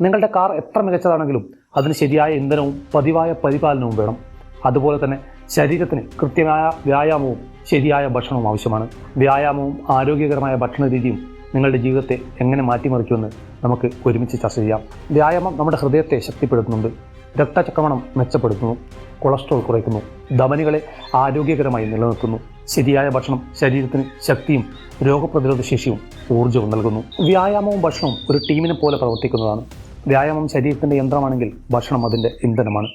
നിങ്ങളുടെ കാർ എത്ര മികച്ചതാണെങ്കിലും അതിന് ശരിയായ ഇന്ധനവും പതിവായ പരിപാലനവും വേണം. അതുപോലെ തന്നെ ശരീരത്തിന് കൃത്യമായ വ്യായാമവും ശരിയായ ഭക്ഷണവും ആവശ്യമാണ്. വ്യായാമവും ആരോഗ്യകരമായ ഭക്ഷണ രീതിയും നിങ്ങളുടെ ജീവിതത്തെ എങ്ങനെ മാറ്റിമറിക്കുമെന്ന് നമുക്ക് ഒരുമിച്ച് ചർച്ച ചെയ്യാം. വ്യായാമം നമ്മുടെ ഹൃദയത്തെ ശക്തിപ്പെടുത്തുന്നുണ്ട്, രക്തചക്രമണം മെച്ചപ്പെടുത്തുന്നു, കൊളസ്ട്രോൾ കുറയ്ക്കുന്നു, ധമനികളെ ആരോഗ്യകരമായി നിലനിർത്തുന്നു. ശരിയായ ഭക്ഷണം ശരീരത്തിന് ശക്തിയും രോഗപ്രതിരോധ ശേഷിയും ഊർജ്ജവും നൽകുന്നു. വ്യായാമവും ഭക്ഷണവും ഒരു ടീമിനെ പോലെ പ്രവർത്തിക്കുന്നതാണ്. വ്യായാമം ശരീരത്തിൻ്റെ യന്ത്രമാണെങ്കിൽ ഭക്ഷണം അതിൻ്റെ ഇന്ധനമാണ്.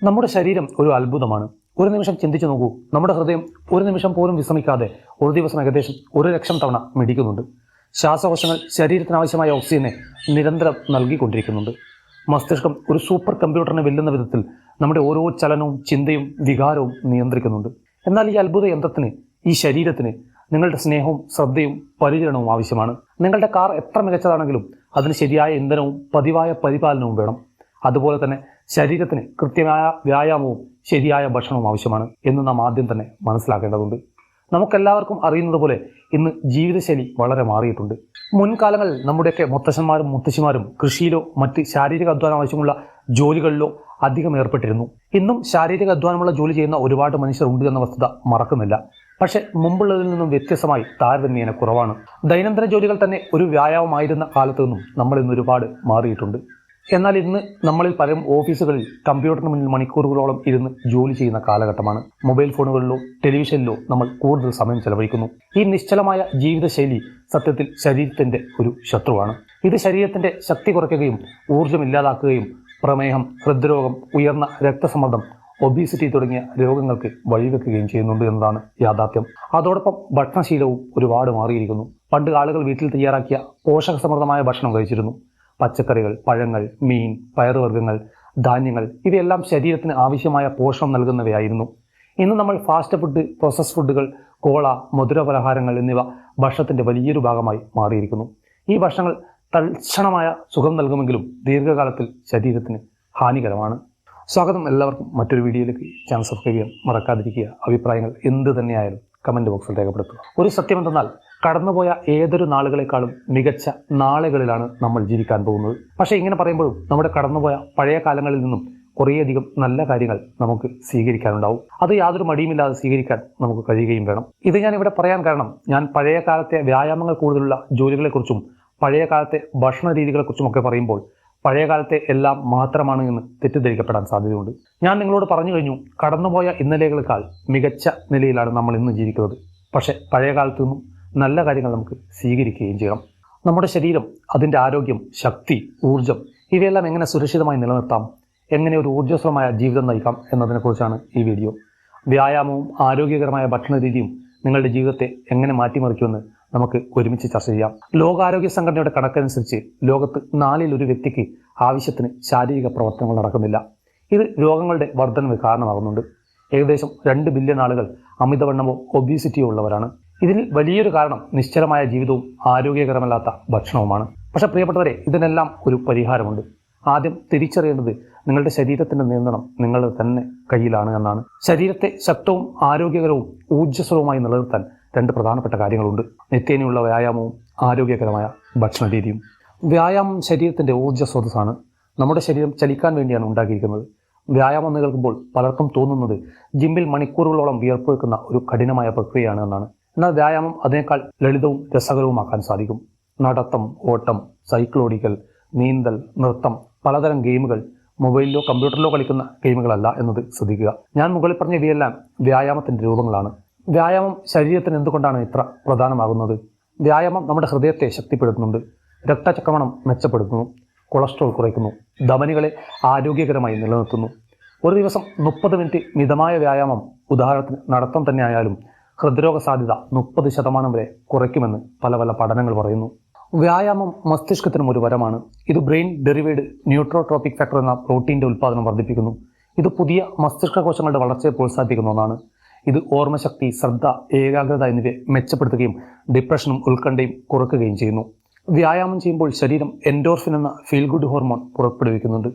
നമ്മുടെ ശരീരം ഒരു അത്ഭുതമാണ്. ഒരു നിമിഷം ചിന്തിച്ചു നോക്കൂ, നമ്മുടെ ഹൃദയം ഒരു നിമിഷം പോലും വിശ്രമിക്കാതെ ഒരു ദിവസം ഏകദേശം 1,00,000 തവണ മിടിക്കുന്നുണ്ട്. ശ്വാസകോശങ്ങൾ ശരീരത്തിന് ആവശ്യമായ ഓക്സിജനെ നിരന്തരം നൽകിക്കൊണ്ടിരിക്കുന്നുണ്ട്. മസ്തിഷ്കം ഒരു സൂപ്പർ കമ്പ്യൂട്ടറിനെ വെല്ലുന്ന വിധത്തിൽ നമ്മുടെ ഓരോ ചലനവും ചിന്തയും വികാരവും നിയന്ത്രിക്കുന്നുണ്ട്. എന്നാൽ ഈ അത്ഭുത യന്ത്രത്തിന്, ഈ ശരീരത്തിന് നിങ്ങളുടെ സ്നേഹവും ശ്രദ്ധയും പരിചരണവും ആവശ്യമാണ്. നിങ്ങളുടെ കാർ എത്ര മികച്ചതാണെങ്കിലും അതിന് ശരിയായ ഇന്ധനവും പതിവായ പരിപാലനവും വേണം. അതുപോലെ തന്നെ ശരീരത്തിന് കൃത്യമായ വ്യായാമവും ശരിയായ ഭക്ഷണവും ആവശ്യമാണ് എന്ന് നാം ആദ്യം തന്നെ മനസ്സിലാക്കേണ്ടതുണ്ട്. നമുക്കെല്ലാവർക്കും അറിയുന്നത് പോലെ ഇന്ന് ജീവിതശൈലി വളരെ മാറിയിട്ടുണ്ട്. മുൻകാലങ്ങളിൽ നമ്മുടെയൊക്കെ മുത്തശ്ശന്മാരും മുത്തശ്ശിമാരും കൃഷിയിലോ മറ്റ് ശാരീരിക അധ്വാനം ആവശ്യമുള്ള ജോലികളിലോ അധികം ഏർപ്പെട്ടിരുന്നു. ഇന്നും ശാരീരിക അധ്വാനമുള്ള ജോലി ചെയ്യുന്ന ഒരുപാട് മനുഷ്യർ ഉണ്ട് എന്ന വസ്തുത മറക്കുന്നില്ല. പക്ഷെ മുമ്പുള്ളതിൽ നിന്നും വ്യത്യസ്തമായി താരതമ്യേന കുറവാണ്. ദൈനംദിന ജോലികൾ തന്നെ ഒരു വ്യായാമമായിരുന്ന കാലത്തു നിന്നും നമ്മൾ ഇന്ന് ഒരുപാട് മാറിയിട്ടുണ്ട്. എന്നാൽ ഇന്ന് നമ്മളിൽ പലരും ഓഫീസുകളിൽ കമ്പ്യൂട്ടറിന് മുന്നിൽ മണിക്കൂറുകളോളം ഇരുന്ന് ജോലി ചെയ്യുന്ന കാലഘട്ടമാണ്. മൊബൈൽ ഫോണുകളിലോ ടെലിവിഷനിലോ നമ്മൾ കൂടുതൽ സമയം ചെലവഴിക്കുന്നു. ഈ നിശ്ചലമായ ജീവിതശൈലി സത്യത്തിൽ ശരീരത്തിൻ്റെ ഒരു ശത്രുവാണ്. ഇത് ശരീരത്തിൻ്റെ ശക്തി കുറയ്ക്കുകയും ഊർജ്ജം ഇല്ലാതാക്കുകയും പ്രമേഹം, ഹൃദ്രോഗം, ഉയർന്ന രക്തസമ്മർദ്ദം, ഒബീസിറ്റി തുടങ്ങിയ രോഗങ്ങൾക്ക് വഴിവെക്കുകയും ചെയ്യുന്നുണ്ട് എന്നതാണ് യാഥാർത്ഥ്യം. അതോടൊപ്പം ഭക്ഷണശീലവും ഒരുപാട് മാറിയിരിക്കുന്നു. പണ്ട് ആളുകൾ വീട്ടിൽ തയ്യാറാക്കിയ പോഷകസമൃദ്ധമായ ഭക്ഷണം കഴിച്ചിരുന്നു. പച്ചക്കറികൾ, പഴങ്ങൾ, മീൻ, പയറുവർഗ്ഗങ്ങൾ, ധാന്യങ്ങൾ ഇവയെല്ലാം ശരീരത്തിന് ആവശ്യമായ പോഷണം നൽകുന്നവയായിരുന്നു. ഇന്ന് നമ്മൾ ഫാസ്റ്റ് ഫുഡ്, പ്രോസസ് ഫുഡുകൾ, കോള, മധുരപലഹാരങ്ങൾ എന്നിവ ഭക്ഷണത്തിൻ്റെ വലിയൊരു ഭാഗമായി മാറിയിരിക്കുന്നു. ഈ ഭക്ഷണങ്ങൾ തൽക്ഷണമായ സുഖം നൽകുമെങ്കിലും ദീർഘകാലത്തിൽ ശരീരത്തിന് ഹാനികരമാണ്. സ്വാഗതം എല്ലാവർക്കും മറ്റൊരു വീഡിയോയിലേക്ക്. ചാനൽ സബ്സ്ക്രൈബ് ചെയ്യാൻ മറക്കാതിരിക്കുക. അഭിപ്രായങ്ങൾ എന്ത് തന്നെയായാലും കമൻറ്റ് ബോക്സിൽ രേഖപ്പെടുത്തുക. ഒരു സത്യം എന്തെന്നാൽ കടന്നുപോയ ഏതൊരു നാളുകളെക്കാളും മികച്ച നാളുകളിലാണ് നമ്മൾ ജീവിക്കാൻ പോകുന്നത്. പക്ഷേ ഇങ്ങനെ പറയുമ്പോഴും നമ്മുടെ കടന്നുപോയ പഴയ കാലങ്ങളിൽ നിന്നും കുറേയധികം നല്ല കാര്യങ്ങൾ നമുക്ക് സ്വീകരിക്കാനുണ്ടാവും. അത് യാതൊരു മടിയുമില്ലാതെ സ്വീകരിക്കാൻ നമുക്ക് കഴിയുകയും വേണം. ഇത് ഞാൻ ഇവിടെ പറയാൻ കാരണം, ഞാൻ പഴയ കാലത്തെ വ്യായാമങ്ങൾ കൂടുതലുള്ള ജോലികളെക്കുറിച്ചും പഴയ കാലത്തെ ഭക്ഷണ രീതികളെക്കുറിച്ചുമൊക്കെ പറയുമ്പോൾ പഴയ കാലത്തെ എല്ലാം മാത്രമാണ് എന്ന് തെറ്റിദ്ധരിക്കപ്പെടാൻ സാധ്യതയുണ്ട്. ഞാൻ നിങ്ങളോട് പറഞ്ഞു കഴിഞ്ഞു, കടന്നുപോയ ഇന്നലെകളേക്കാൾ മികച്ച നിലയിലാണ് നമ്മൾ ഇന്ന് ജീവിക്കുന്നത്. പക്ഷേ പഴയ കാലത്തു നിന്നും നല്ല കാര്യങ്ങൾ നമുക്ക് സ്വീകരിക്കുകയും ചെയ്യണം. നമ്മുടെ ശരീരം, അതിൻ്റെ ആരോഗ്യം, ശക്തി, ഊർജം ഇവയെല്ലാം എങ്ങനെ സുരക്ഷിതമായി നിലനിർത്താം, എങ്ങനെ ഒരു ഊർജ്ജസ്വലമായ ജീവിതം നയിക്കാം എന്നതിനെക്കുറിച്ചാണ് ഈ വീഡിയോ. വ്യായാമവും ആരോഗ്യകരമായ ഭക്ഷണ രീതിയും നിങ്ങളുടെ ജീവിതത്തെ എങ്ങനെ മാറ്റിമറിക്കുമെന്ന് നമുക്ക് ഒരുമിച്ച് ചർച്ച ചെയ്യാം. ലോകാരോഗ്യ സംഘടനയുടെ കണക്കനുസരിച്ച് ലോകത്ത് 4ൽ 1 വ്യക്തിക്ക് ആവശ്യത്തിന് ശാരീരിക പ്രവർത്തനങ്ങൾ നടക്കുന്നില്ല. ഇത് രോഗങ്ങളുടെ വർധനവ് കാരണമാകുന്നുണ്ട്. ഏകദേശം 2 ബില്യൺ ആളുകൾ അമിതവണ്ണമോ ഒബീസിറ്റിയോ ഉള്ളവരാണ്. ഇതിന് വലിയൊരു കാരണം നിശ്ചലമായ ജീവിതവും ആരോഗ്യകരമല്ലാത്ത ഭക്ഷണവുമാണ്. പക്ഷെ പ്രിയപ്പെട്ടവരെ, ഇതിനെല്ലാം ഒരു പരിഹാരമുണ്ട്. ആദ്യം തിരിച്ചറിയേണ്ടത് നിങ്ങളുടെ ശരീരത്തിൻ്റെ നിയന്ത്രണം നിങ്ങളുടെ തന്നെ കയ്യിലാണ് എന്നാണ്. ശരീരത്തെ ശക്തവും ആരോഗ്യകരവും ഊർജ്ജസ്വലവുമായി നിലനിർത്താൻ 2 പ്രധാനപ്പെട്ട കാര്യങ്ങളുണ്ട്: നിത്യേനയുള്ള വ്യായാമവും ആരോഗ്യകരമായ ഭക്ഷണ രീതിയും. വ്യായാമം ശരീരത്തിൻ്റെ ഊർജ്ജ സ്രോതസ്സാണ്. നമ്മുടെ ശരീരം ചലിക്കാൻ വേണ്ടിയാണ് ഉണ്ടാക്കിയിരിക്കുന്നത്. വ്യായാമം കേൾക്കുമ്പോൾ പലർക്കും തോന്നുന്നത് ജിമ്മിൽ മണിക്കൂറുകളോളം വിയർപ്പൊഴുക്കുന്ന ഒരു കഠിനമായ പ്രക്രിയയാണ് എന്നാണ്. എന്നാൽ വ്യായാമം അതിനേക്കാൾ ലളിതവും രസകരവുമാക്കാൻ സാധിക്കും. നടത്തം, ഓട്ടം, സൈക്കിൾ ഓടിക്കൽ, നീന്തൽ, നൃത്തം, പലതരം ഗെയിമുകൾ, മൊബൈലിലോ കമ്പ്യൂട്ടറിലോ കളിക്കുന്ന ഗെയിമുകളല്ല എന്നത് ശ്രദ്ധിക്കുക. ഞാൻ മുകളിൽ പറഞ്ഞ ഇവയെല്ലാം വ്യായാമത്തിൻ്റെ രൂപങ്ങളാണ്. വ്യായാമം ശരീരത്തിന് എന്തുകൊണ്ടാണ് ഇത്ര പ്രധാനമാകുന്നത്? വ്യായാമം നമ്മുടെ ഹൃദയത്തെ ശക്തിപ്പെടുത്തുന്നുണ്ട്, രക്തചക്രമണം മെച്ചപ്പെടുത്തുന്നു, കൊളസ്ട്രോൾ കുറയ്ക്കുന്നു, ധമനികളെ ആരോഗ്യകരമായി നിലനിർത്തുന്നു. ഒരു ദിവസം 30 മിനിറ്റ് മിതമായ വ്യായാമം, ഉദാഹരണത്തിന് നടത്തം തന്നെ ആയാലും ഹൃദ്രോഗ സാധ്യത 30% വരെ കുറയ്ക്കുമെന്ന് പല പഠനങ്ങൾ പറയുന്നു. വ്യായാമം മസ്തിഷ്കത്തിനും ഒരു വരമാണ്. ഇത് ബ്രെയിൻ ഡെറിവേഡ് ന്യൂട്രോട്രോപിക് ഫാക്ടർ എന്ന പ്രോട്ടീൻ്റെ ഉൽപ്പാദനം വർദ്ധിപ്പിക്കുന്നു. ഇത് പുതിയ മസ്തിഷ്ക കോശങ്ങളുടെ വളർച്ചയെ പ്രോത്സാഹിപ്പിക്കുന്ന ഒന്നാണ്. ഇത് ഓർമ്മശക്തി, ശ്രദ്ധ, ഏകാഗ്രത എന്നിവയെ മെച്ചപ്പെടുത്തുകയും ഡിപ്രഷനും ഉത്കണ്ഠയും കുറയ്ക്കുകയും ചെയ്യുന്നു. വ്യായാമം ചെയ്യുമ്പോൾ ശരീരം എൻഡോർഫിൻ എന്ന ഫീൽ ഗുഡ് ഹോർമോൺ പുറപ്പെടുവിക്കുന്നുണ്ട്.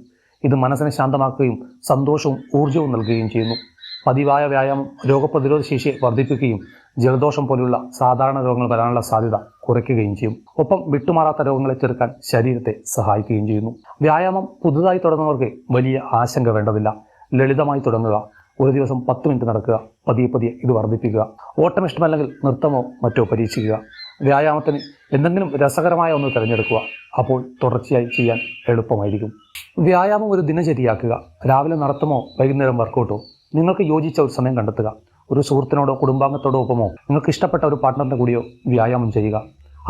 ഇത് മനസ്സിനെ ശാന്തമാക്കുകയും സന്തോഷവും ഊർജ്ജവും നൽകുകയും ചെയ്യുന്നു. പതിവായ വ്യായാമം രോഗപ്രതിരോധ ശേഷിയെ വർദ്ധിപ്പിക്കുകയും ജലദോഷം പോലുള്ള സാധാരണ രോഗങ്ങൾ വരാനുള്ള സാധ്യത കുറയ്ക്കുകയും ചെയ്യും. ഒപ്പം വിട്ടുമാറാത്ത രോഗങ്ങളെ ചെറുക്കാൻ ശരീരത്തെ സഹായിക്കുകയും ചെയ്യുന്നു. വ്യായാമം പുതുതായി തുടങ്ങുന്നവർക്ക് വലിയ ആശങ്ക വേണ്ടതില്ല. ലളിതമായി തുടങ്ങുക. ഒരു ദിവസം 10 മിനിറ്റ് നടക്കുക. പതിയെ പതിയെ ഇത് വർദ്ധിപ്പിക്കുക. ഓട്ടം ഇഷ്ടമല്ലെങ്കിൽ നൃത്തമോ മറ്റോ പരീക്ഷിക്കുക. വ്യായാമത്തിന് എന്തെങ്കിലും രസകരമായ ഒന്ന് തിരഞ്ഞെടുക്കുക. അപ്പോൾ തുടർച്ചയായി ചെയ്യാൻ എളുപ്പമായിരിക്കും. വ്യായാമം ഒരു ദിനചര്യയാക്കുക. രാവിലെ നടത്തുമോ വൈകുന്നേരം വർക്കൗട്ടോ നിങ്ങൾക്ക് യോജിച്ച ഒരു സമയം കണ്ടെത്തുക. ഒരു സുഹൃത്തിനോടോ കുടുംബാംഗത്തോടോ ഒപ്പമോ നിങ്ങൾക്ക് ഇഷ്ടപ്പെട്ട ഒരു പാർട്ട്ണറിൻ്റെ കൂടിയോ വ്യായാമം ചെയ്യുക.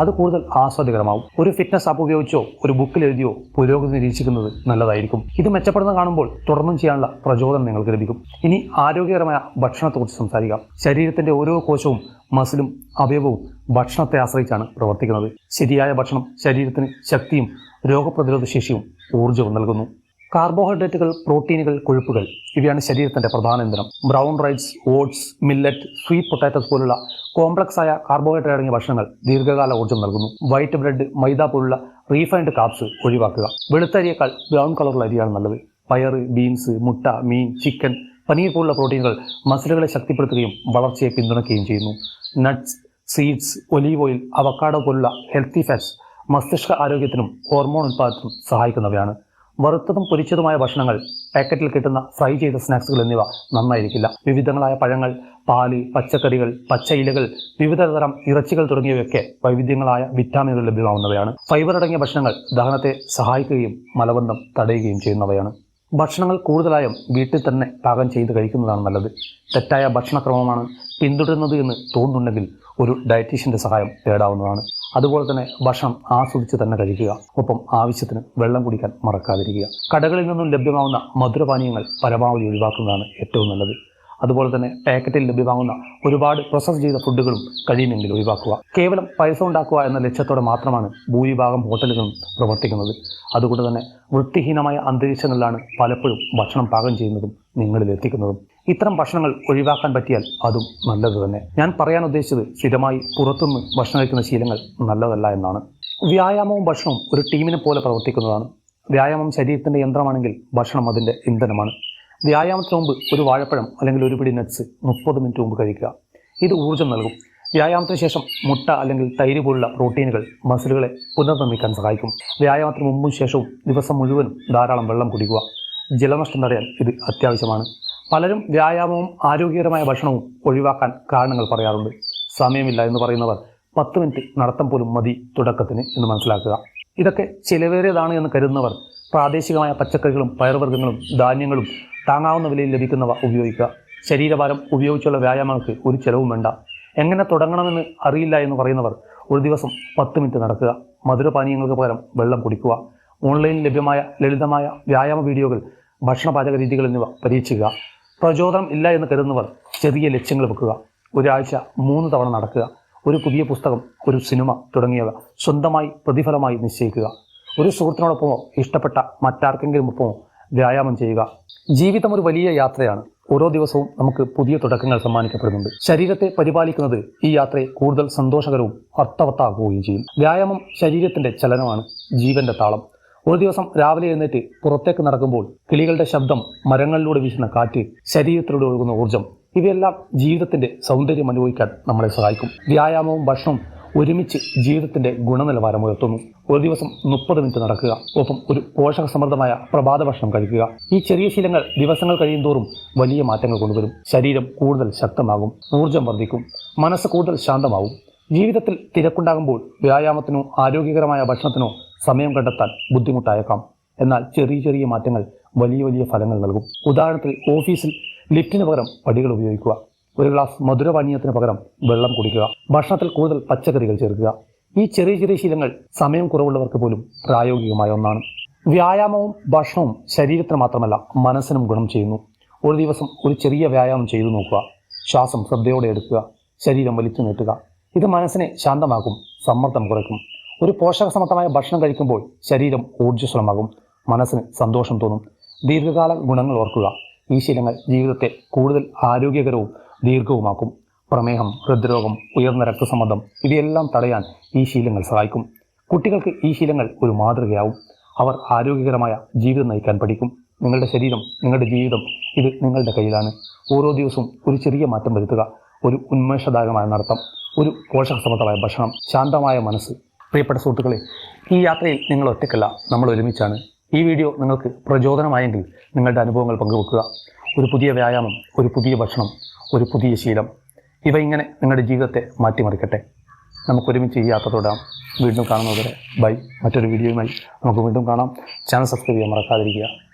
അത് കൂടുതൽ ആസ്വാദികരമാവും. ഒരു ഫിറ്റ്നസ് ആപ്പ് ഉപയോഗിച്ചോ ഒരു ബുക്കിൽ എഴുതിയോ പുരോഗതി നിരീക്ഷിക്കുന്നത് നല്ലതായിരിക്കും. ഇത് മെച്ചപ്പെടുന്നത് കാണുമ്പോൾ തുടർന്നും ചെയ്യാനുള്ള പ്രചോദനം നിങ്ങൾക്ക് ലഭിക്കും. ഇനി ആരോഗ്യകരമായ ഭക്ഷണത്തെക്കുറിച്ച് സംസാരിക്കാം. ശരീരത്തിൻ്റെ ഓരോ കോശവും മസിലും അവയവവും ഭക്ഷണത്തെ ആശ്രയിച്ചാണ് പ്രവർത്തിക്കുന്നത്. ശരിയായ ഭക്ഷണം ശരീരത്തിന് ശക്തിയും രോഗപ്രതിരോധ ശേഷിയും ഊർജ്ജവും നൽകുന്നു. കാർബോഹൈഡ്രേറ്റുകൾ, പ്രോട്ടീനുകൾ, കൊഴുപ്പുകൾ ഇവയാണ് ശരീരത്തിന്റെ പ്രധാന ഇന്ധനം. Brown rice, oats, millet, sweet potatoes പോലുള്ള കോംപ്ലക്സ് ആയ കാർബോഹൈഡ്രേറ്റ് അടങ്ങിയ ഭക്ഷണങ്ങൾ ദീർഘകാല ഊർജ്ജം നൽകുന്നു. വൈറ്റ് ബ്രെഡ്, മൈദ പോലുള്ള റീഫൈൻഡ് കാർബ്സ് ഒഴിവാക്കുക. വെളുത്തരിയേക്കാൾ ബ്രൗൺ കളറുള്ള അരിയാണ് നല്ലത്. പയറ്, ബീൻസ്, മുട്ട, മീൻ, ചിക്കൻ, പനീർ പോലുള്ള പ്രോട്ടീനുകൾ മസിലുകളെ ശക്തിപ്പെടുത്തുകയും വളർച്ചയെ പിന്തുണയ്ക്കുകയും ചെയ്യുന്നു. Nuts, seeds, olive oil, avocado പോലുള്ള ഹെൽത്തി ഫാറ്റ്സ് മസ്തിഷ്ക ആരോഗ്യത്തിനും ഹോർമോൺ ഉൽപ്പാദനത്തിനും സഹായിക്കുന്നവയാണ്. വറുത്തതും പൊരിച്ചതുമായ ഭക്ഷണങ്ങൾ, പാക്കറ്റിൽ കിട്ടുന്ന ഫ്രൈ ചെയ്ത സ്നാക്സുകൾ എന്നിവ നന്നായിരിക്കില്ല. വിവിധങ്ങളായ പഴങ്ങൾ, പാല്, പച്ചക്കറികൾ, പച്ച ഇലകൾ, വിവിധ തരം ഇറച്ചികൾ തുടങ്ങിയവയൊക്കെ വൈവിധ്യങ്ങളായ വിറ്റാമിനുകൾ ലഭ്യമാവുന്നവയാണ്. ഫൈബർ അടങ്ങിയ ഭക്ഷണങ്ങൾ ദഹനത്തെ സഹായിക്കുകയും മലബന്ധം തടയുകയും ചെയ്യുന്നവയാണ്. ഭക്ഷണങ്ങൾ കൂടുതലായും വീട്ടിൽ തന്നെ പാകം ചെയ്ത് കഴിക്കുന്നതാണ് നല്ലത്. തെറ്റായ ഭക്ഷണക്രമമാണ് പിന്തുടരുന്നത് എന്ന് തോന്നുന്നുണ്ടെങ്കിൽ ഒരു ഡയറ്റീഷ്യൻ്റെ സഹായം തേടാവുന്നതാണ്. അതുപോലെ തന്നെ ഭക്ഷണം ആസ്വദിച്ച് തന്നെ കഴിക്കുക. ഒപ്പം ആവശ്യത്തിന് വെള്ളം കുടിക്കാൻ മറക്കാതിരിക്കുക. കടകളിൽ നിന്നും ലഭ്യമാവുന്ന മധുരപാനീയങ്ങൾ പരമാവധി ഒഴിവാക്കുന്നതാണ് ഏറ്റവും നല്ലത്. അതുപോലെ തന്നെ പാക്കറ്റിൽ ലഭ്യമാകുന്ന ഒരുപാട് പ്രോസസ് ചെയ്ത ഫുഡുകളും കഴിയുമെങ്കിൽ ഒഴിവാക്കുക. കേവലം പൈസ ഉണ്ടാക്കുക എന്ന ലക്ഷ്യത്തോടെ മാത്രമാണ് ഭൂരിഭാഗം ഹോട്ടലുകളും പ്രവർത്തിക്കുന്നത്. അതുകൊണ്ട് തന്നെ വൃത്തിഹീനമായ അന്തരീക്ഷങ്ങളിലാണ് പലപ്പോഴും ഭക്ഷണം പാകം ചെയ്യുന്നതും നിങ്ങളിൽ എത്തിക്കുന്നതും. ഇത്തരം ഭക്ഷണങ്ങൾ ഒഴിവാക്കാൻ പറ്റിയാൽ അതും നല്ലത് തന്നെ. ഞാൻ പറയാൻ ഉദ്ദേശിച്ചത് സ്ഥിരമായി പുറത്തുനിന്ന് ഭക്ഷണം കഴിക്കുന്ന ശീലങ്ങൾ നല്ലതല്ല എന്നാണ്. വ്യായാമവും ഭക്ഷണവും ഒരു ടീമിനെ പോലെ പ്രവർത്തിക്കുന്നതാണ്. വ്യായാമം ശരീരത്തിൻ്റെ യന്ത്രമാണെങ്കിൽ ഭക്ഷണം അതിൻ്റെ ഇന്ധനമാണ്. വ്യായാമത്തിന് മുമ്പ് ഒരു വാഴപ്പഴം അല്ലെങ്കിൽ ഒരു പിടി നട്ട്സ് 30 മിനിറ്റ് മുമ്പ് കഴിക്കുക. ഇത് ഊർജ്ജം നൽകും. വ്യായാമത്തിന് ശേഷം മുട്ട അല്ലെങ്കിൽ തൈര് പോലുള്ള പ്രോട്ടീനുകൾ മസിലുകളെ പുനർനിർമ്മിക്കാൻ സഹായിക്കും. വ്യായാമത്തിന് മുമ്പും ശേഷവും ദിവസം മുഴുവനും ധാരാളം വെള്ളം കുടിക്കുക. ജലനഷ്ടം തടയാൻ ഇത് അത്യാവശ്യമാണ്. പലരും വ്യായാമവും ആരോഗ്യകരമായ ഭക്ഷണവും ഒഴിവാക്കാൻ കാരണങ്ങൾ പറയാറുണ്ട്. സമയമില്ല എന്ന് പറയുന്നവർ 10 മിനിറ്റ് നടത്തം പോലും മതി തുടക്കത്തിന് എന്ന് മനസ്സിലാക്കുക. ഇതൊക്കെ ചിലവേറിയതാണ് എന്ന് കരുതുന്നവർ പ്രാദേശികമായ പച്ചക്കറികളും പയറുവർഗ്ഗങ്ങളും ധാന്യങ്ങളും താങ്ങാവുന്ന വിലയിൽ ലഭിക്കുന്നവ ഉപയോഗിക്കുക. ശരീരഭാരം ഉപയോഗിച്ചുള്ള വ്യായാമങ്ങൾക്ക് ഒരു ചെലവും വേണ്ട. എങ്ങനെ തുടങ്ങണമെന്ന് അറിയില്ല എന്ന് പറയുന്നവർ ഒരു ദിവസം 10 മിനിറ്റ് നടക്കുക. മധുരപാനീയങ്ങൾക്ക് പകരം വെള്ളം കുടിക്കുക. ഓൺലൈനിൽ ലഭ്യമായ ലളിതമായ വ്യായാമ വീഡിയോകൾ, ഭക്ഷണ പാചക രീതികൾ എന്നിവ പരീക്ഷിക്കുക. പ്രചോദനം ഇല്ല എന്ന് കരുതുന്നവർ ചെറിയ ലക്ഷ്യങ്ങൾ വെക്കുക. ഒരാഴ്ച 3 തവണ നടക്കുക. ഒരു പുതിയ പുസ്തകം, ഒരു സിനിമ തുടങ്ങിയവ സ്വന്തമായി പ്രതിഫലമായി നിശ്ചയിക്കുക. ഒരു സുഹൃത്തിനോടൊപ്പമോ ഇഷ്ടപ്പെട്ട മറ്റാർക്കെങ്കിലും ഒപ്പമോ വ്യായാമം ചെയ്യുക. ജീവിതം ഒരു വലിയ യാത്രയാണ്. ഓരോ ദിവസവും നമുക്ക് പുതിയ തുടക്കങ്ങൾ സമ്മാനിക്കപ്പെടുന്നുണ്ട്. ശരീരത്തെ പരിപാലിക്കുന്നത് ഈ യാത്രയെ കൂടുതൽ സന്തോഷകരവും അർത്ഥവത്താക്കുകയും ചെയ്യും. വ്യായാമം ശരീരത്തിന്റെ ചലനമാണ്, ജീവന്റെ താളം. ഒരു ദിവസം രാവിലെ എഴുന്നേറ്റ് പുറത്തേക്ക് നടക്കുമ്പോൾ കിളികളുടെ ശബ്ദം, മരങ്ങളിലൂടെ വീശുന്ന കാറ്റ്, ശരീരത്തിലൂടെ ഒഴുകുന്ന ഊർജ്ജം, ഇവയെല്ലാം ജീവിതത്തിന്റെ സൗന്ദര്യം അനുഭവിക്കാൻ നമ്മളെ സഹായിക്കും. വ്യായാമവും ഭക്ഷണവും ഒരുമിച്ച് ജീവിതത്തിന്റെ ഗുണനിലവാരം ഉയർത്തുന്നു. ഒരു ദിവസം 30 മിനിറ്റ് നടക്കുക. ഒപ്പം ഒരു പോഷകസമൃദ്ധമായ പ്രഭാത ഭക്ഷണം കഴിക്കുക. ഈ ചെറിയ ശീലങ്ങൾ ദിവസങ്ങൾ കഴിയുന്തോറും വലിയ മാറ്റങ്ങൾ കൊണ്ടുവരും. ശരീരം കൂടുതൽ ശക്തമാകും, ഊർജ്ജം വർദ്ധിക്കും, മനസ്സ് കൂടുതൽ ശാന്തമാവും. ജീവിതത്തിൽ തിരക്കുണ്ടാകുമ്പോൾ വ്യായാമത്തിനോ ആരോഗ്യകരമായ ഭക്ഷണത്തിനോ സമയം കണ്ടെത്താൻ ബുദ്ധിമുട്ടായേക്കാം. എന്നാൽ ചെറിയ ചെറിയ മാറ്റങ്ങൾ വലിയ വലിയ ഫലങ്ങൾ നൽകും. ഉദാഹരണത്തിന് ഓഫീസിൽ ലിഫ്റ്റിന് പകരം പടികൾ ഉപയോഗിക്കുക. ഒരു ഗ്ലാസ് മധുരപാനീയത്തിന് പകരം വെള്ളം കുടിക്കുക. ഭക്ഷണത്തിൽ കൂടുതൽ പച്ചക്കറികൾ ചേർക്കുക. ഈ ചെറിയ ചെറിയ ശീലങ്ങൾ സമയം കുറവുള്ളവർക്ക് പോലും പ്രായോഗികമായ ഒന്നാണ്. വ്യായാമവും ഭക്ഷണവും ശരീരത്തിന് മാത്രമല്ല മനസ്സിനും ഗുണം ചെയ്യുന്നു. ഒരു ദിവസം ഒരു ചെറിയ വ്യായാമം ചെയ്തു നോക്കുക. ശ്വാസം ശ്രദ്ധയോടെ എടുക്കുക. ശരീരം വലിച്ചു നീട്ടുക. ഇത് മനസ്സിനെ ശാന്തമാക്കും, സമ്മർദ്ദം കുറയ്ക്കും. ഒരു പോഷകസമൃദ്ധമായ ഭക്ഷണം കഴിക്കുമ്പോൾ ശരീരം ഊർജ്ജസ്വലമാകും, മനസ്സിന് സന്തോഷം തോന്നും. ദീർഘകാല ഗുണങ്ങൾ ഓർക്കുക. ഈ ശീലങ്ങൾ ജീവിതത്തെ കൂടുതൽ ആരോഗ്യകരവും ദീർഘവുമാക്കും. പ്രമേഹം, ഹൃദ്രോഗം, ഉയർന്ന രക്തസമ്മർദ്ദം ഇവയെല്ലാം തടയാൻ ഈ ശീലങ്ങൾ സഹായിക്കും. കുട്ടികൾക്ക് ഈ ശീലങ്ങൾ ഒരു മാതൃകയാവും. അവർ ആരോഗ്യകരമായ ജീവിതം നയിക്കാൻ പഠിക്കും. നിങ്ങളുടെ ശരീരം, നിങ്ങളുടെ ജീവിതം ഇത് നിങ്ങളുടെ കയ്യിലാണ്. ഓരോ ദിവസവും ഒരു ചെറിയ മാറ്റം വരുത്തുക. ഒരു ഉന്മേഷദായകമായ നടത്തം, ഒരു പോഷകസമൃദ്ധമായ ഭക്ഷണം, ശാന്തമായ മനസ്സ്. പ്രിയപ്പെട്ട സുഹൃത്തുക്കളെ, ഈ യാത്രയിൽ നിങ്ങൾ ഒറ്റയ്ക്കല്ല, നമ്മൾ ഒരുമിച്ചാണ്. ഈ വീഡിയോ നിങ്ങൾക്ക് പ്രചോദനമായെങ്കിൽ നിങ്ങളുടെ അനുഭവങ്ങൾ പങ്കുവെക്കുക. ഒരു പുതിയ വ്യായാമം, ഒരു പുതിയ ഭക്ഷണം, ഒരു പുതിയ ശീലം, ഇവ ഇങ്ങനെ നിങ്ങളുടെ ജീവിതത്തെ മാറ്റിമറിക്കട്ടെ. നമുക്കൊരുമിച്ച് ഈ യാത്ര തുടരാം. വീണ്ടും കാണുന്നതുവരെ ബൈ. മറ്റൊരു വീഡിയോയുമായി നമുക്ക് വീണ്ടും കാണാം. ചാനൽ സബ്സ്ക്രൈബ് ചെയ്യാൻ മറക്കാതിരിക്കുക.